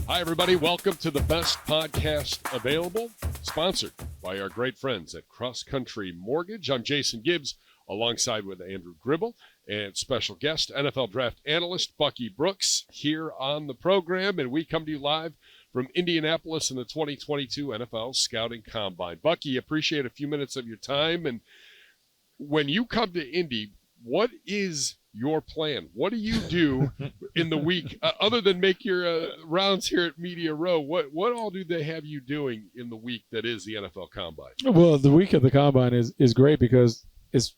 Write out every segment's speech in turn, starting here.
Hi, everybody. Welcome to the best podcast available, sponsored by our great friends at Cross Country Mortgage. I'm Jason Gibbs, alongside with Andrew Gribble and special guest, NFL Draft Analyst Bucky Brooks, here on the program. And we come to you live from Indianapolis in the 2022 NFL Scouting Combine. Bucky, appreciate a few minutes of your time. And when you come to Indy, what is your plan? What do you do in the week other than make your rounds here at Media Row? What all do they have you doing in the week that is the NFL Combine? Well, the week of the Combine is great because it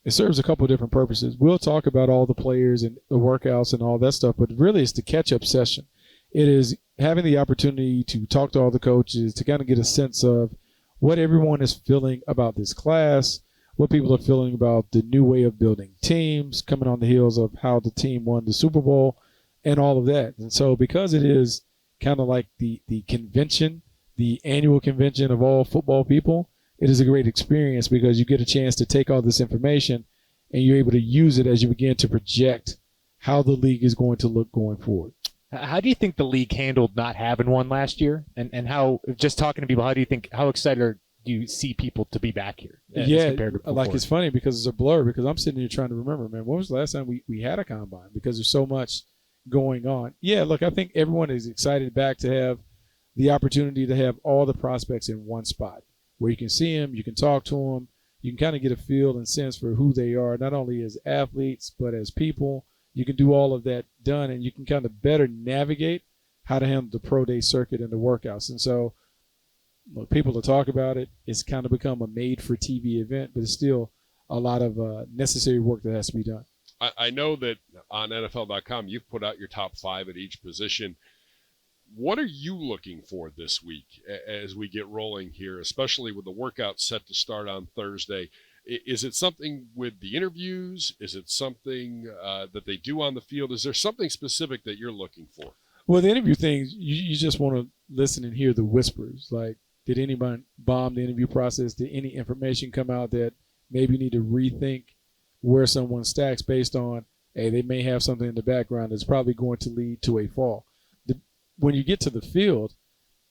serves a couple of different purposes. We'll talk about all the players and the workouts and all that stuff, but really it's the catch-up session. It is having the opportunity to talk to all the coaches, to kind of get a sense of what everyone is feeling about this class, what people are feeling about the new way of building teams, coming on the heels of how the team won the Super Bowl and all of that. And so because it is kind of like the convention, the annual convention of all football people, it is a great experience because you get a chance to take all this information and you're able to use it as you begin to project how the league is going to look going forward. How do you think the league handled not having one last year? And how, just talking to people, how excited do you see people to be back here? Yeah, like it's funny because it's a blur because I'm sitting here trying to remember, man, when was the last time we had a combine because there's so much going on. Yeah, look, I think everyone is excited back to have the opportunity to have all the prospects in one spot where you can see them, you can talk to them, you can kind of get a feel and sense for who they are, not only as athletes but as people. You can do all of that done and you can kind of better navigate how to handle the pro day circuit and the workouts. And so look, people will talk about it. It's kind of become a made-for-TV event, but it's still a lot of necessary work that has to be done. I know that on NFL.com you've put out your top 5 at each position. What are you looking for this week as we get rolling here, especially with the workout set to start on Thursday? Is it something with the interviews? Is it something that they do on the field? Is there something specific that you're looking for? Well, the interview things, you just want to listen and hear the whispers. Like, did anyone bomb the interview process? Did any information come out that maybe you need to rethink where someone stacks based on, hey, they may have something in the background that's probably going to lead to a fall. When you get to the field,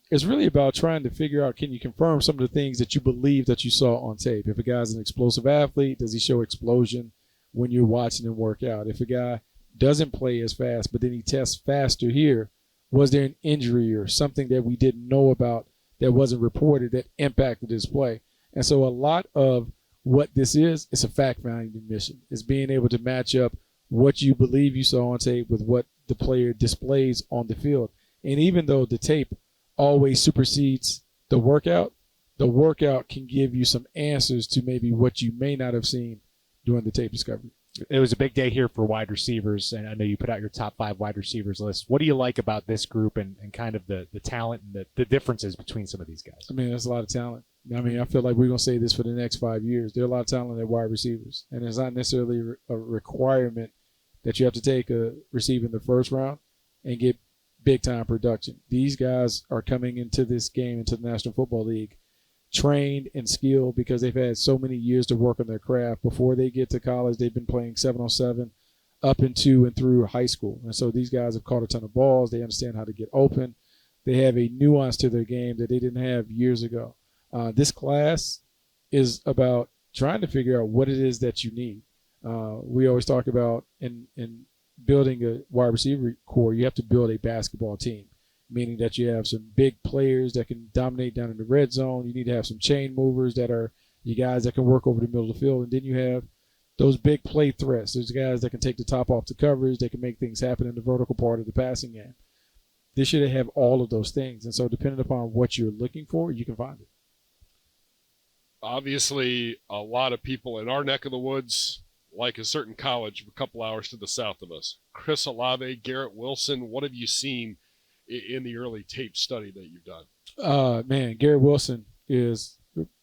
it's really about trying to figure out, can you confirm some of the things that you believe that you saw on tape? If a guy's an explosive athlete, does he show explosion when you're watching him work out? If a guy doesn't play as fast, but then he tests faster here, was there an injury or something that we didn't know about that wasn't reported that impacted his play? And so a lot of what this is, it's a fact-finding mission. It's being able to match up what you believe you saw on tape with what the player displays on the field. And even though the tape always supersedes the workout can give you some answers to maybe what you may not have seen during the tape discovery. It was a big day here for wide receivers, and I know you put out your top 5 wide receivers list. What do you like about this group and kind of the talent and the differences between some of these guys? I mean, there's a lot of talent. I mean, I feel like we're going to say this for the next 5 years. There are a lot of talent at wide receivers, and it's not necessarily a requirement that you have to take a receiver in the first round and get big-time production. These guys are coming into this game, into the National Football League, trained and skilled because they've had so many years to work on their craft. Before they get to college, they've been playing 7-on-7 up into and through high school. And so these guys have caught a ton of balls. They understand how to get open. They have a nuance to their game that they didn't have years ago. This class is about trying to figure out what it is that you need. We always talk about in building a wide receiver core, you have to build a basketball team, meaning that you have some big players that can dominate down in the red zone. You need to have some chain movers that are you guys that can work over the middle of the field. And then you have those big play threats. There's guys that can take the top off the coverage. They can make things happen in the vertical part of the passing game. They should have all of those things. And so depending upon what you're looking for, you can find it. Obviously, a lot of people in our neck of the woods like a certain college a couple hours to the south of us. Chris Olave, Garrett Wilson, what have you seen in the early tape study that you've done? Man, Garrett Wilson is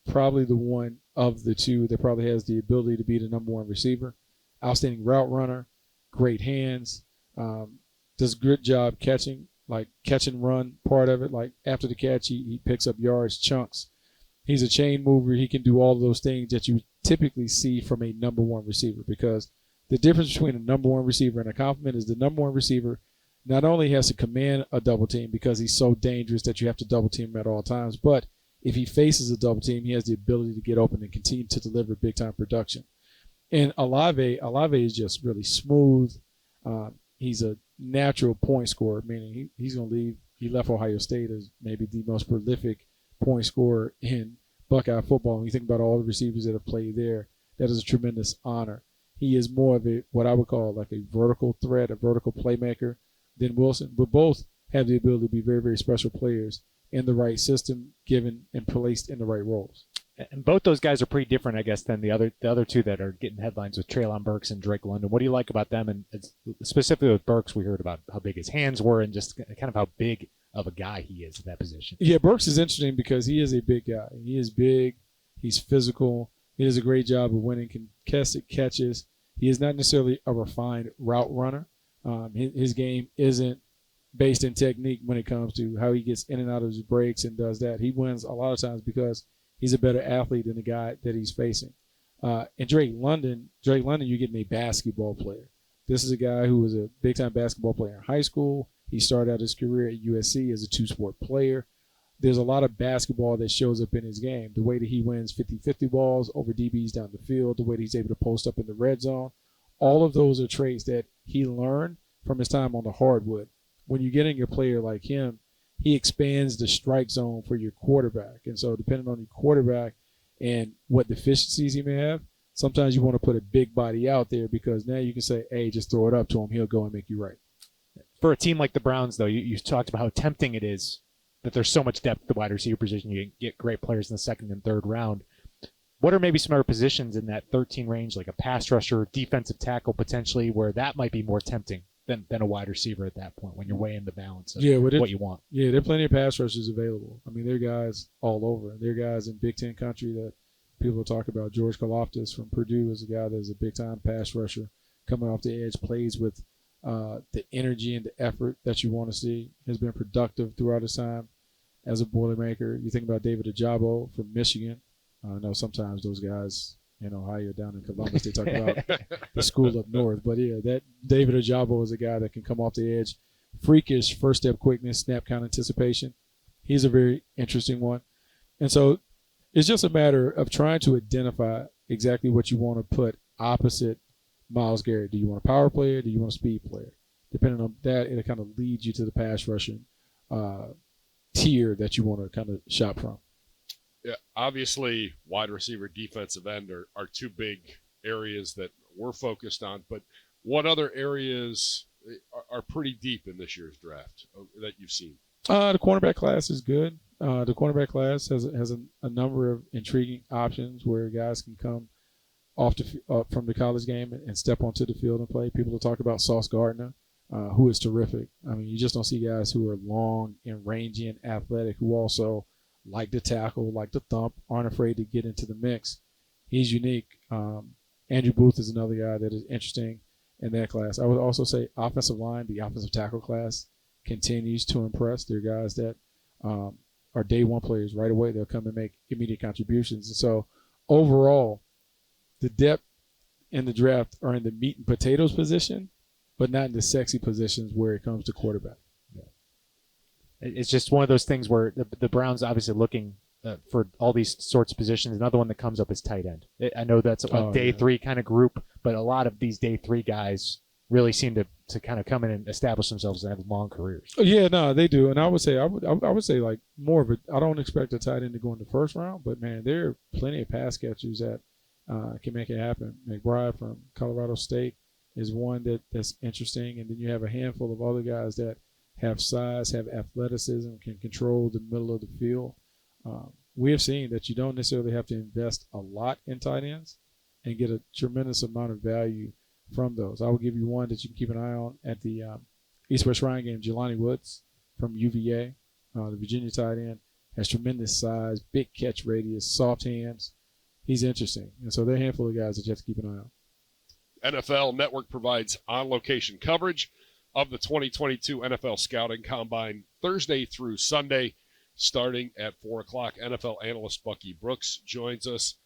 probably the one of the two that probably has the ability to be the number 1 receiver. Outstanding route runner, great hands, does a good job catching, like catch and run part of it. Like after the catch, he picks up yards, chunks. He's a chain mover. He can do all of those things that you typically see from a number 1 receiver, because the difference between a number 1 receiver and a compliment is the number 1 receiver not only has to command a double team because he's so dangerous that you have to double team him at all times, but if he faces a double team, he has the ability to get open and continue to deliver big-time production. And Olave is just really smooth. He's a natural point scorer, meaning he's going to leave. He left Ohio State as maybe the most prolific point scorer in Buckeye football. When you think about all the receivers that have played there, that is a tremendous honor. He is more of what I would call like a vertical threat, a vertical playmaker than Wilson, but both have the ability to be very, very special players in the right system, given and placed in the right roles. And both those guys are pretty different, I guess, than the other two that are getting headlines with Treylon Burks and Drake London. What do you like about them? And specifically with Burks, we heard about how big his hands were and just kind of how big of a guy he is in that position. Yeah, Burks is interesting because he is a big guy. He is big. He's physical. He does a great job of winning contested catches. He is not necessarily a refined route runner. His game isn't based in technique when it comes to how he gets in and out of his breaks and does that. He wins a lot of times because he's a better athlete than the guy that he's facing. And Drake London, you're getting a basketball player. This is a guy who was a big-time basketball player in high school. He started out his career at USC as a two-sport player. There's a lot of basketball that shows up in his game. The way that he wins 50-50 balls over DBs down the field, the way that he's able to post up in the red zone, all of those are traits that he learned from his time on the hardwood. When you're getting a player like him, he expands the strike zone for your quarterback. And so depending on your quarterback and what deficiencies he may have, sometimes you want to put a big body out there because now you can say, hey, just throw it up to him. He'll go and make you right. For a team like the Browns, though, you talked about how tempting it is that there's so much depth at the wide receiver position. You can get great players in the second and third round. What are maybe some other positions in that 13 range, like a pass rusher, defensive tackle potentially, where that might be more tempting than a wide receiver at that point when you're weighing the balance of what you want? Yeah, there are plenty of pass rushers available. I mean, there are guys all over. There are guys in Big Ten country that people talk about. George Karlaftis from Purdue is a guy that's a big-time pass rusher coming off the edge, plays with the energy and the effort that you want to see, has been productive throughout his time as a Boilermaker. You think about David Ajabo from Michigan. I know sometimes those guys in Ohio, down in Columbus, they talk about the school up north. But, yeah, that David Ajabo is a guy that can come off the edge. Freakish first-step quickness, snap count anticipation. He's a very interesting one. And so it's just a matter of trying to identify exactly what you want to put opposite Myles Garrett. Do you want a power player? Do you want a speed player? Depending on that, it'll kind of lead you to the pass rushing tier that you want to kind of shop from. Yeah, obviously, wide receiver, defensive end are two big areas that we're focused on. But what other areas are pretty deep in this year's draft that you've seen? The cornerback class is good. The cornerback class has a number of intriguing options where guys can come off from the college game and step onto the field and play. People will talk about Sauce Gardner, who is terrific. I mean, you just don't see guys who are long and rangy and athletic who also like to tackle, like to thump, aren't afraid to get into the mix. He's unique. Andrew Booth is another guy that is interesting in that class. I would also say offensive line, the offensive tackle class continues to impress. There are guys that are day one players right away. They'll come and make immediate contributions. And so overall, the depth in the draft are in the meat and potatoes position, but not in the sexy positions where it comes to quarterback. It's just one of those things where the Browns obviously looking for all these sorts of positions. Another one that comes up is tight end. I know that's a day three kind of group, but a lot of these day three guys really seem to kind of come in and establish themselves and have long careers. Yeah, no, they do. And I would say like more of I don't expect a tight end to go in the first round, but man, there are plenty of pass catchers that can make it happen. McBride from Colorado State is one that's interesting, and then you have a handful of other guys that have size, have athleticism, can control the middle of the field. We have seen that you don't necessarily have to invest a lot in tight ends and get a tremendous amount of value from those. I will give you one that you can keep an eye on at the East-West Shrine game. Jelani Woods from UVA, the Virginia tight end, has tremendous size, big catch radius, soft hands. He's interesting. And so there are a handful of guys that you have to keep an eye on. NFL Network provides on-location coverage of the 2022 NFL Scouting Combine Thursday through Sunday, starting at 4 o'clock. NFL analyst Bucky Brooks joins us.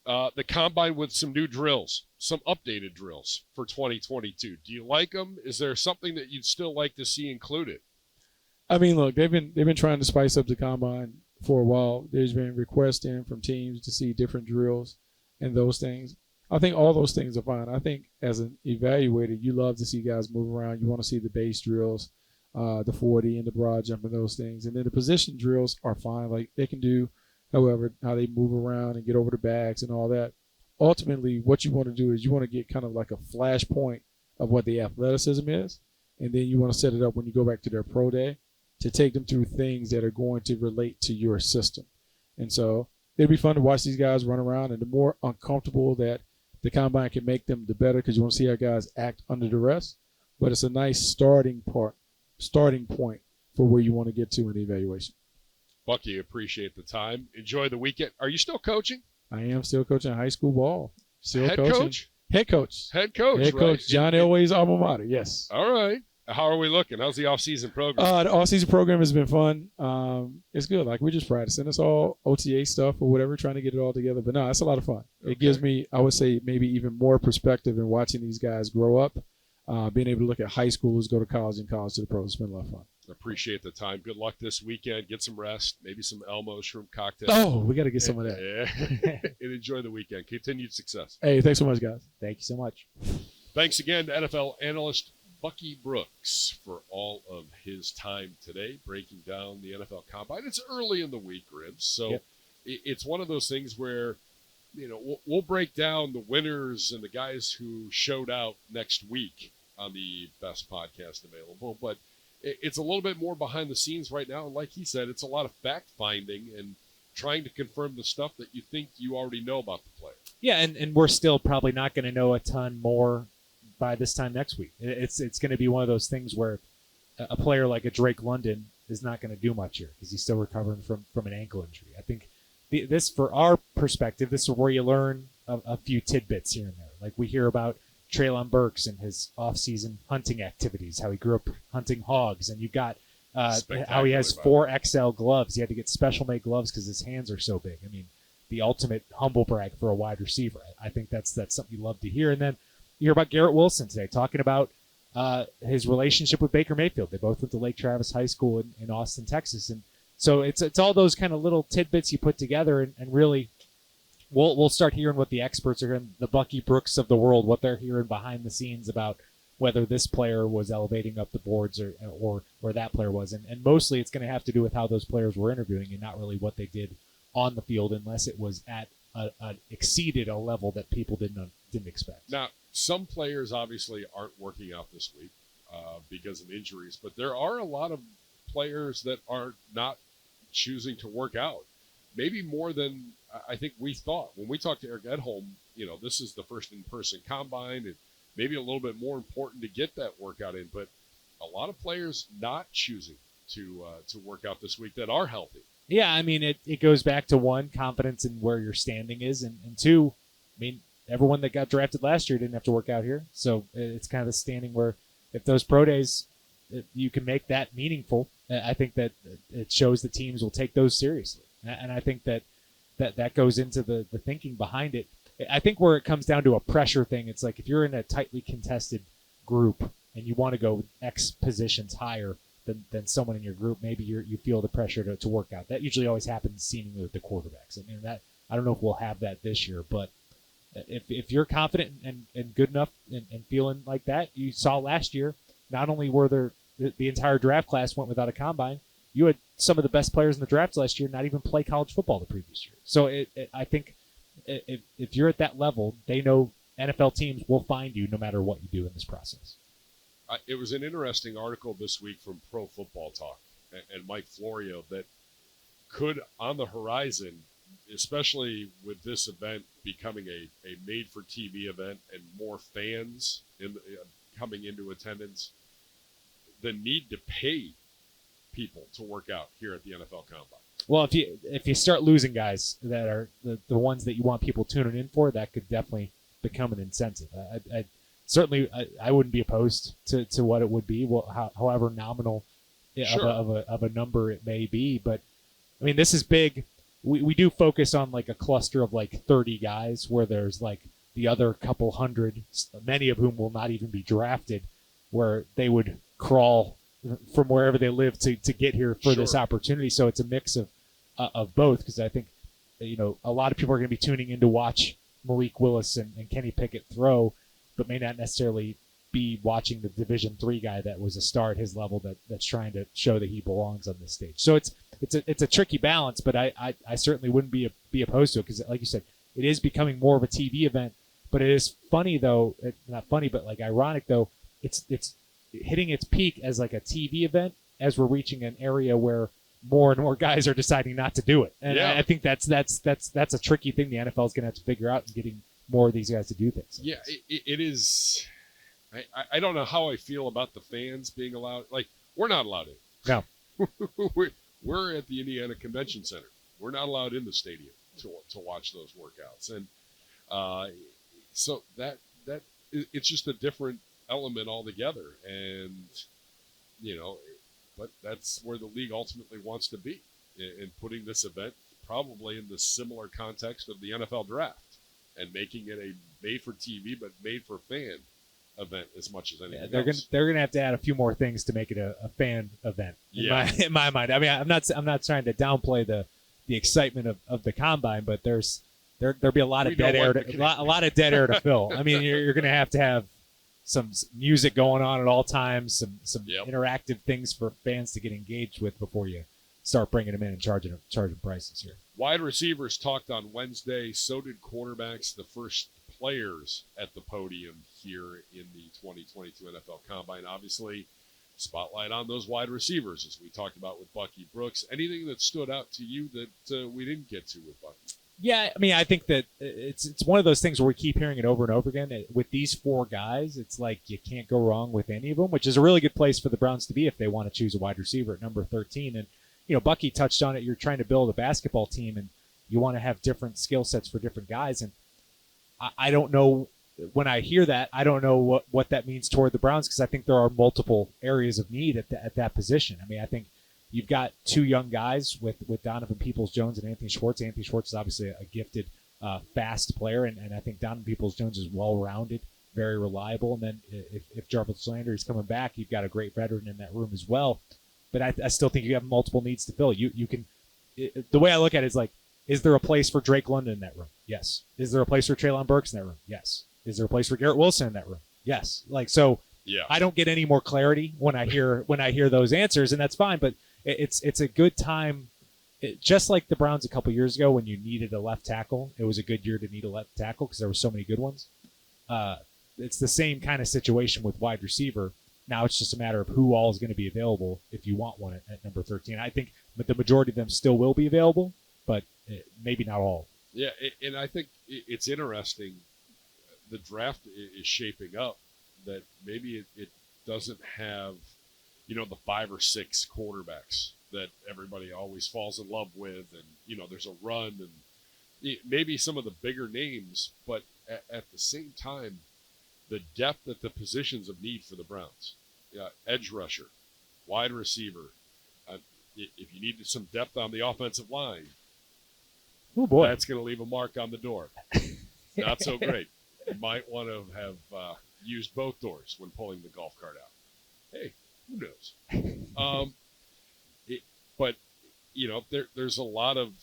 the combine with some new drills, some updated drills for 2022. Do you like them? Is there something that you'd still like to see included? I mean, look, they've been trying to spice up the combine for a while. There's been requests in from teams to see different drills and those things. I think all those things are fine. I think as an evaluator, you love to see guys move around. You want to see the base drills, the 40 and the broad jump and those things. And then the position drills are fine. Like they can do, however, how they move around and get over the backs and all that. Ultimately, what you want to do is you want to get kind of like a flash point of what the athleticism is. And then you want to set it up when you go back to their pro day to take them through things that are going to relate to your system. And so it'd be fun to watch these guys run around. And the more uncomfortable that the combine can make them, the better, because you want to see how guys act under duress. But it's a nice starting point for where you want to get to in the evaluation. Bucky, appreciate the time. Enjoy the weekend. Are you still coaching? I am still coaching high school ball. Still Head coaching. coach? Head coach. Head coach, Head coach. right? John Elway's alma mater, yes. All right. How are we looking? How's the off-season program? The off-season program has been fun. It's good. Like, we're just practicing. It's all OTA stuff or whatever, trying to get it all together. But, no, it's a lot of fun. Okay. It gives me, I would say, maybe even more perspective in watching these guys grow up, being able to look at high schoolers go to college and college to the pros. It's been a lot of fun. Appreciate the time. Good luck this weekend. Get some rest. Maybe some Elmo shrimp cocktail. Oh, we got to get some of that. Yeah. And enjoy the weekend. Continued success. Hey, thanks so much, guys. Thank you so much. Thanks again to NFL analyst Bucky Brooks for all of his time today breaking down the NFL Combine. It's early in the week, Ribs, so Yep. It's one of those things where, you know, we'll break down the winners and the guys who showed out next week on the best podcast available, but it's a little bit more behind the scenes right now, and like he said, it's a lot of fact-finding and trying to confirm the stuff that you think you already know about the player. Yeah, and we're still probably not going to know a ton more by this time next week. It's going to be one of those things where a player like a Drake London is not going to do much here because he's still recovering from an ankle injury. I think this, for our perspective, this is where you learn a few tidbits here and there. Like we hear about Treylon Burks and his off-season hunting activities, how he grew up hunting hogs, and you got how he has 4XL gloves. He had to get special-made gloves because his hands are so big. I mean, the ultimate humble brag for a wide receiver. I think that's something you love to hear. And then you hear about Garrett Wilson today, talking about his relationship with Baker Mayfield. They both went to Lake Travis High School in Austin, Texas. And so it's all those kind of little tidbits you put together, and really we'll start hearing what the experts are hearing, the Bucky Brooks of the world, what they're hearing behind the scenes about whether this player was elevating up the boards or that player was. And mostly it's going to have to do with how those players were interviewing and not really what they did on the field, unless it was at exceeded a level that people didn't expect. Now, some players obviously aren't working out this week because of injuries, but there are a lot of players that are not choosing to work out. Maybe more than I think we thought. When we talked to Eric Edholm, you know, this is the first in-person combine, and maybe a little bit more important to get that workout in. But a lot of players not choosing to work out this week that are healthy. Yeah, I mean, it goes back to, one, confidence in where your standing is, and two, I mean, everyone that got drafted last year didn't have to work out here. So it's kind of a standing where if those pro days, you can make that meaningful, I think that it shows that teams will take those seriously. And I think that goes into the thinking behind it. I think where it comes down to a pressure thing, it's like if you're in a tightly contested group and you want to go X positions higher than someone in your group, maybe you feel the pressure to work out. That usually always happens seemingly with the quarterbacks. I mean, that I don't know if we'll have that this year, but if you're confident and good enough and feeling like that, you saw last year, not only were there the entire draft class went without a combine, you had some of the best players in the draft last year not even play college football the previous year. So I think if you're at that level, they know NFL teams will find you no matter what you do in this process. It was an interesting article this week from Pro Football Talk and Mike Florio that could, on the horizon, especially with this event becoming a made-for-TV event and more fans coming into attendance, the need to pay people to work out here at the NFL Combine. Well, if you start losing guys that are the ones that you want people tuning in for, that could definitely become an incentive. Certainly, I wouldn't be opposed to what it would be, however nominal sure. of a number it may be. But I mean, this is big. we do focus on like a cluster of like 30 guys where there's like the other couple hundred, many of whom will not even be drafted, where they would crawl from wherever they live to get here for this opportunity. So it's a mix of both, because I think, a lot of people are going to be tuning in to watch Malik Willis and Kenny Pickett throw, but may not necessarily be watching the Division III guy that was a star at his level that's trying to show that he belongs on this stage. So it's a tricky balance, but I certainly wouldn't be opposed to it, because like you said, it is becoming more of a TV event. But it is funny though, not funny, but like ironic though, it's hitting its peak as like a TV event as we're reaching an area where more and more guys are deciding not to do it. And I think that's a tricky thing the NFL is going to have to figure out in getting more of these guys to do things. Yeah, it is. I don't know how I feel about the fans being allowed. Like, we're not allowed in. No. We're at the Indiana Convention Center. We're not allowed in the stadium to watch those workouts. And so that it's just a different element altogether. And, but that's where the league ultimately wants to be, in putting this event probably in the similar context of the NFL draft and making it a made-for-TV but made-for-fan event as much as anything else. They're gonna have to add a few more things to make it a fan event in my mind. I mean, I'm not trying to downplay the excitement of the combine, but there'll be a lot of dead air to fill. I mean, you're gonna have to have some music going on at all times, some interactive things for fans to get engaged with before you start bringing them in and charging prices here. Wide receivers talked on Wednesday. So did quarterbacks, the first players at the podium here in the 2022 NFL Combine. Obviously, spotlight on those wide receivers, as we talked about with Bucky Brooks. Anything that stood out to you that we didn't get to with Bucky? Yeah, I mean, I think that it's one of those things where we keep hearing it over and over again. With these four guys, it's like you can't go wrong with any of them, which is a really good place for the Browns to be if they want to choose a wide receiver at number 13. And, Bucky touched on it. You're trying to build a basketball team, and you want to have different skill sets for different guys. And I don't know, when I hear that, I don't know what that means toward the Browns, because I think there are multiple areas of need at that position. I mean, I think you've got two young guys with Donovan Peoples-Jones and Anthony Schwartz. Anthony Schwartz is obviously a gifted, fast player, and I think Donovan Peoples-Jones is well-rounded, very reliable. And then if Jarvis Landry's coming back, you've got a great veteran in that room as well. But I still think you have multiple needs to fill. You can, the way I look at it is like, is there a place for Drake London in that room? Yes. Is there a place for Treylon Burks in that room? Yes. Is there a place for Garrett Wilson in that room? Yes. Like, so yeah. I don't get any more clarity when I hear those answers, and that's fine. But it's a good time, just like the Browns a couple years ago when you needed a left tackle. It was a good year to need a left tackle because there were so many good ones. It's the same kind of situation with wide receiver. Now it's just a matter of who all is going to be available if you want one at number 13. I think the majority of them still will be available, but maybe not all. Yeah, and I think it's interesting. The draft is shaping up that maybe it doesn't have, the 5 or 6 quarterbacks that everybody always falls in love with, and there's a run, and maybe some of the bigger names, but at the same time, the depth at the positions of need for the Browns. Edge rusher, wide receiver. If you needed some depth on the offensive line, oh boy, that's going to leave a mark on the door. Not so great. You might want to have used both doors when pulling the golf cart out. Hey, who knows? But there's a lot of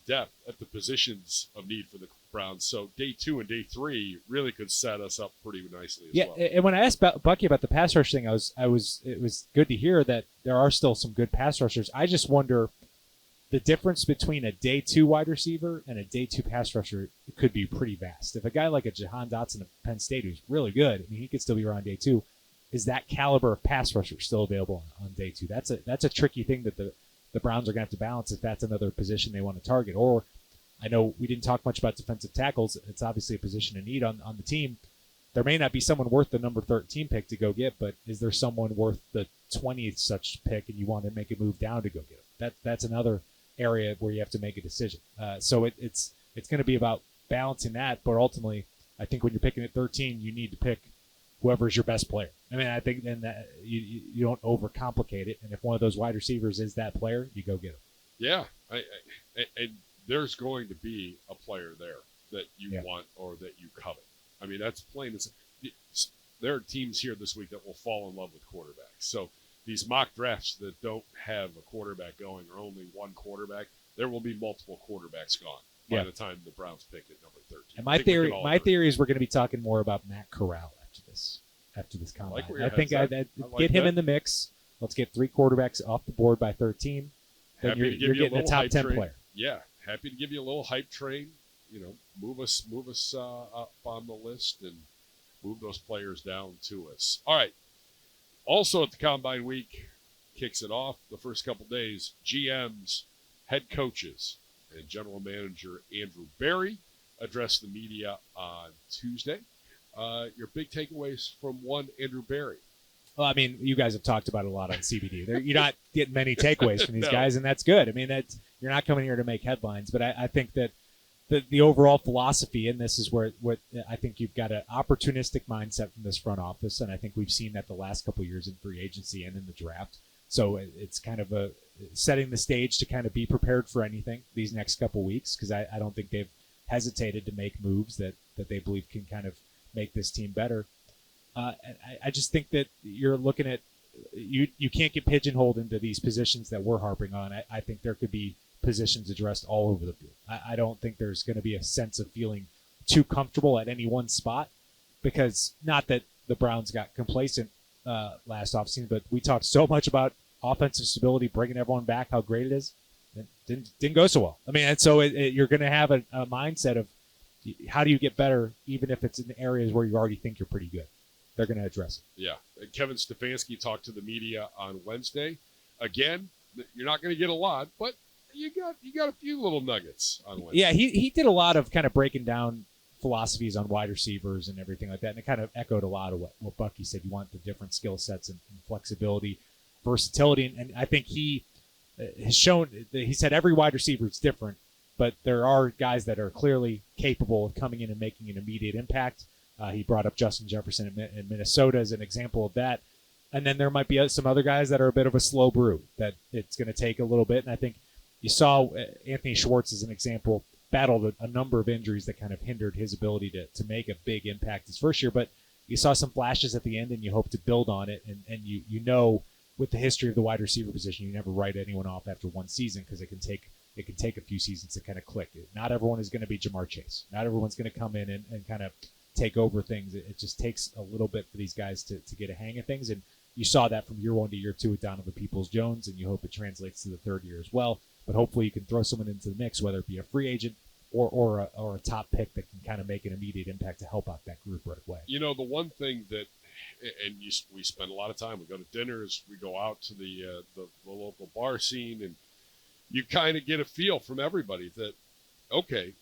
depth at the positions of need for the Browns. So day 2 and day 3 really could set us up pretty nicely as well. And when I asked Bucky about the pass rush thing, it was good to hear that there are still some good pass rushers. I just wonder the difference between a day 2 wide receiver and a day 2 pass rusher could be pretty vast. If a guy like a Jahan Dotson of Penn State, who's really good, I mean, he could still be around day 2, is that caliber of pass rusher still available on day 2? That's a tricky thing that the Browns are going to have to balance if that's another position they want to target. Or I know we didn't talk much about defensive tackles. It's obviously a position of need on the team. There may not be someone worth the number 13 pick to go get, but is there someone worth the 20th such pick and you want to make a move down to go get it? That's another area where you have to make a decision. So it's going to be about balancing that, but ultimately, I think when you're picking at 13, you need to pick whoever's your best player. I mean, I think then that you don't overcomplicate it, and if one of those wide receivers is that player, you go get him. Yeah, and there's going to be a player there that you Yeah. want or that you covet. I mean, that's plain as there are teams here this week that will fall in love with quarterbacks. So these mock drafts that don't have a quarterback going or only one quarterback, there will be multiple quarterbacks gone by the time the Browns pick at number 13. And my theory is we're going to be talking more about Matt Corral after this combine. I think I'd get him in the mix. Let's get 3 quarterbacks off the board by 13. Then you're getting a top 10 player. Yeah, happy to give you a little hype train. You know, move us up on the list and move those players down to us. All right. Also at the Combine Week, kicks it off the first couple days, GMs, head coaches, and General Manager Andrew Berry addressed the media on Tuesday. Your big takeaways from one Andrew Berry. Well, I mean, you guys have talked about it a lot on CBD. You're not getting many takeaways from these guys, and that's good. I mean, you're not coming here to make headlines, but I think that the overall philosophy, and this is what I think you've got an opportunistic mindset from this front office, and I think we've seen that the last couple of years in free agency and in the draft. So it's kind of setting the stage to kind of be prepared for anything these next couple of weeks, because I don't think they've hesitated to make moves that they believe can kind of make this team better. I just think that you're looking at you can't get pigeonholed into these positions that we're harping on. I think there could be positions addressed all over the field. I don't think there's going to be a sense of feeling too comfortable at any one spot, because not that the Browns got complacent last offseason, but we talked so much about offensive stability, bringing everyone back, how great it is. It didn't go so well. I mean, and so you're going to have a mindset of how do you get better, even if it's in areas where you already think you're pretty good. They're going to address it. Yeah. And Kevin Stefanski talked to the media on Wednesday. Again, you're not going to get a lot, but you got a few little nuggets on Wednesday. Yeah, he did a lot of kind of breaking down philosophies on wide receivers and everything like that, and it kind of echoed a lot of what Bucky said. You want the different skill sets and flexibility, versatility, and I think he has shown. He said every wide receiver is different, but there are guys that are clearly capable of coming in and making an immediate impact. He brought up Justin Jefferson in Minnesota as an example of that. And then there might be some other guys that are a bit of a slow brew, that it's going to take a little bit. And I think you saw Anthony Schwartz as an example battled a number of injuries that kind of hindered his ability to make a big impact his first year. But you saw some flashes at the end, and you hope to build on it. And you know, with the history of the wide receiver position, you never write anyone off after one season, because it can take a few seasons to kind of click. Not everyone is going to be Jamar Chase. Not everyone's going to come in and kind of take over things. It just takes a little bit for these guys to get a hang of things. And you saw that from year 1 to year 2 with Donovan Peoples-Jones, and you hope it translates to the third year as well. But hopefully you can throw someone into the mix, whether it be a free agent or a top pick that can kind of make an immediate impact to help out that group right away. You know, the one thing that, and we spend a lot of time, we go to dinners, we go out to the local bar scene, and you kind of get a feel from everybody that, okay,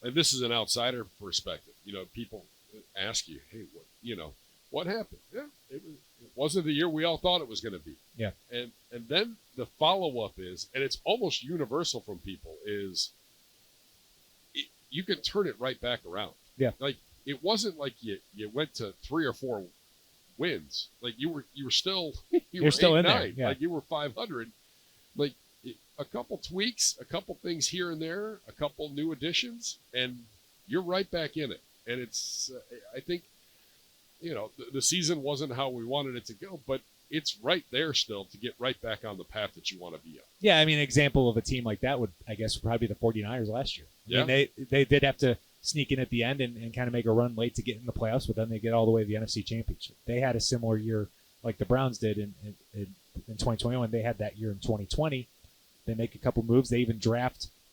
and this is an outsider perspective. You know, people ask you, hey, what happened? Yeah, it wasn't the year we all thought it was going to be. Yeah. And then the follow-up is, and it's almost universal from people, is you can turn it right back around. Yeah. Like, it wasn't like you went to 3 or 4 wins. Like, you were still You're still 8, in 9. there. Yeah. Like, you were 500. Like, a couple tweaks, a couple things here and there, a couple new additions, and you're right back in it. And it's, I think, you know, the season wasn't how we wanted it to go, but it's right there still to get right back on the path that you want to be on. Yeah, I mean, an example of a team like that would probably be the 49ers last year. Yeah. I mean, they did have to sneak in at the end and kind of make a run late to get in the playoffs, but then they get all the way to the NFC Championship. They had a similar year like the Browns did in 2021. They had that year in 2020. They make a couple moves. They even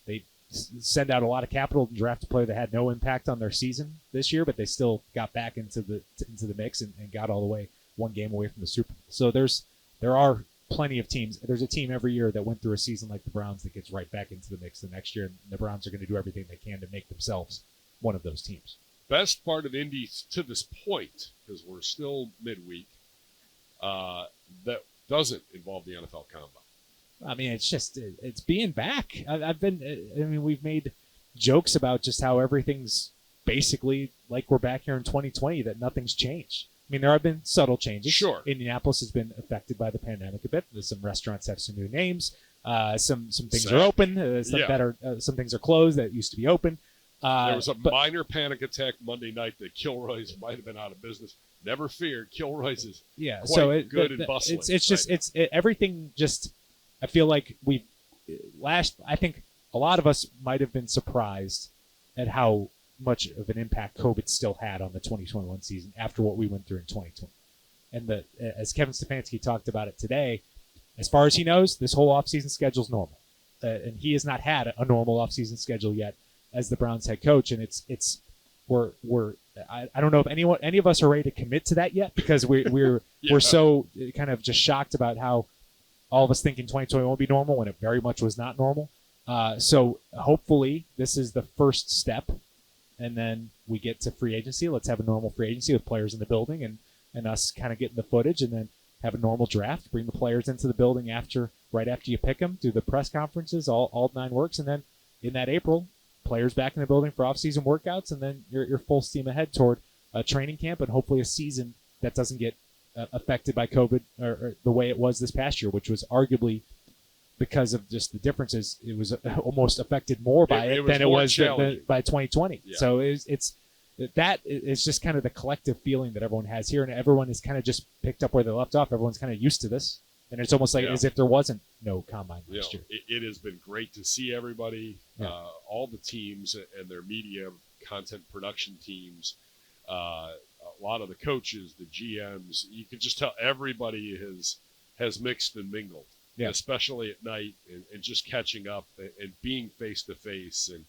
they send out a lot of capital and draft a player that had no impact on their season this year, but they still got back into the mix and got all the way one game away from the Super Bowl. So there are plenty of teams. There's a team every year that went through a season like the Browns that gets right back into the mix the next year, and the Browns are going to do everything they can to make themselves one of those teams. Best part of Indy to this point, because we're still midweek, that doesn't involve the NFL Combine. I mean, it's being back. We've made jokes about just how everything's basically like we're back here in 2020, that nothing's changed. I mean, there have been subtle changes. Sure. Indianapolis has been affected by the pandemic a bit. Some restaurants have some new names. Some things are open. Some things are closed that used to be open. There was a minor panic attack Monday night that Kilroy's might have been out of business. Never fear, Kilroy's is quite good and bustling. It's everything. Just I feel like I think a lot of us might have been surprised at how much of an impact COVID still had on the 2021 season after what we went through in 2020. And as Kevin Stefanski talked about it today, as far as he knows, this whole offseason schedule is normal, and he has not had a normal offseason schedule yet as the Browns head coach. And I don't know if any of us are ready to commit to that yet, because we're so kind of just shocked about how all of us thinking 2020 won't be normal when it very much was not normal. So hopefully this is the first step, and then we get to free agency. Let's have a normal free agency with players in the building and us kind of getting the footage, and then have a normal draft, bring the players into the building right after you pick them, do the press conferences, all 9 works. And then in that April, players back in the building for off-season workouts, and then you're full steam ahead toward a training camp and hopefully a season that doesn't get affected by COVID or the way it was this past year, which was arguably, because of just the differences, it was almost affected more by it than it was by 2020. Yeah. So it's just kind of the collective feeling that everyone has here, and everyone is kind of just picked up where they left off. Everyone's kind of used to this, and it's almost like as if there wasn't no combine last year. It has been great to see everybody, all the teams and their media content production teams, a lot of the coaches, the GMs. You can just tell everybody has mixed and mingled, especially at night, and just catching up and being face to face. And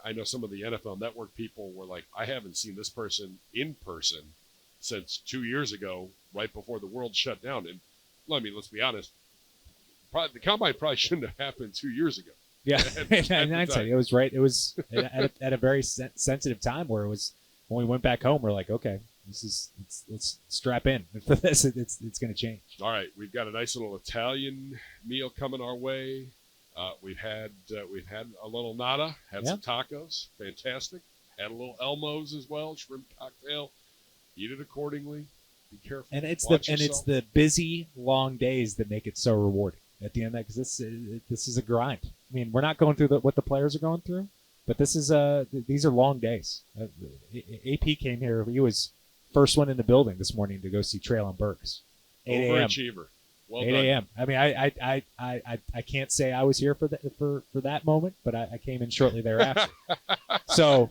I know some of the NFL Network people were like, I haven't seen this person in person since 2 years ago, right before the world shut down. And let's be honest, the combine probably shouldn't have happened 2 years ago. Yeah, in hindsight, it was right. It was at a very sensitive time where it was, when we went back home, we're like, okay, let's strap in for this. It's going to change. All right, we've got a nice little Italian meal coming our way. We've had a little nata, had some tacos, fantastic. Had a little Elmo's as well, shrimp cocktail. Eat it accordingly. Be careful. And it's the busy, long days that make it so rewarding at the end, because this is a grind. I mean, we're not going through what the players are going through, but these are long days. AP came here. He was first one in the building this morning to go see Traylon Burks. 8 a.m. Overachiever. Well 8 a.m. I mean, I can't say I was here for that moment, but I came in shortly thereafter. So,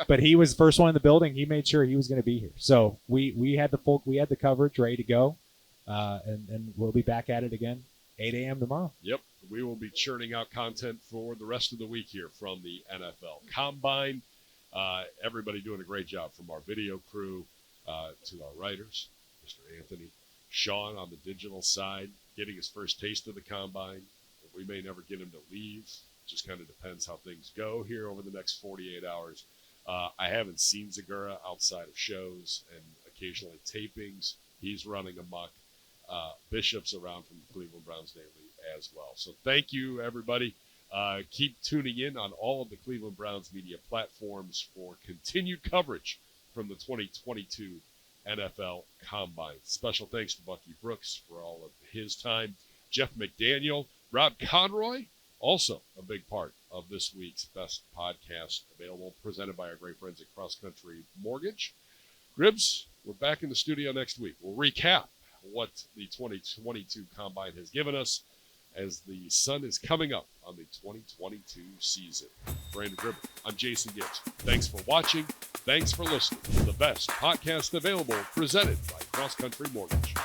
but he was the first one in the building. He made sure he was going to be here. So we had the coverage ready to go, and we'll be back at it again 8 a.m. tomorrow. Yep, we will be churning out content for the rest of the week here from the NFL Combine. Everybody doing a great job, from our video crew to our writers, Mr. Anthony. Sean on the digital side, getting his first taste of the combine. We may never get him to leave. Just kind of depends how things go here over the next 48 hours. I haven't seen Zagura outside of shows and occasionally tapings. He's running amok. Bishop's around from the Cleveland Browns Daily as well. So thank you, everybody. Keep tuning in on all of the Cleveland Browns media platforms for continued coverage from the 2022 NFL Combine. Special thanks to Bucky Brooks for all of his time. Jeff McDaniel, Rob Conroy, also a big part of this week's best podcast, available, presented by our great friends at Cross Country Mortgage. Gribbs, we're back in the studio next week. We'll recap what the 2022 Combine has given us as the sun is coming up on the 2022 season. Brandon Gribble, I'm Jason Gibbs. Thanks for watching. Thanks for listening to the best podcast available, presented by Cross Country Mortgage.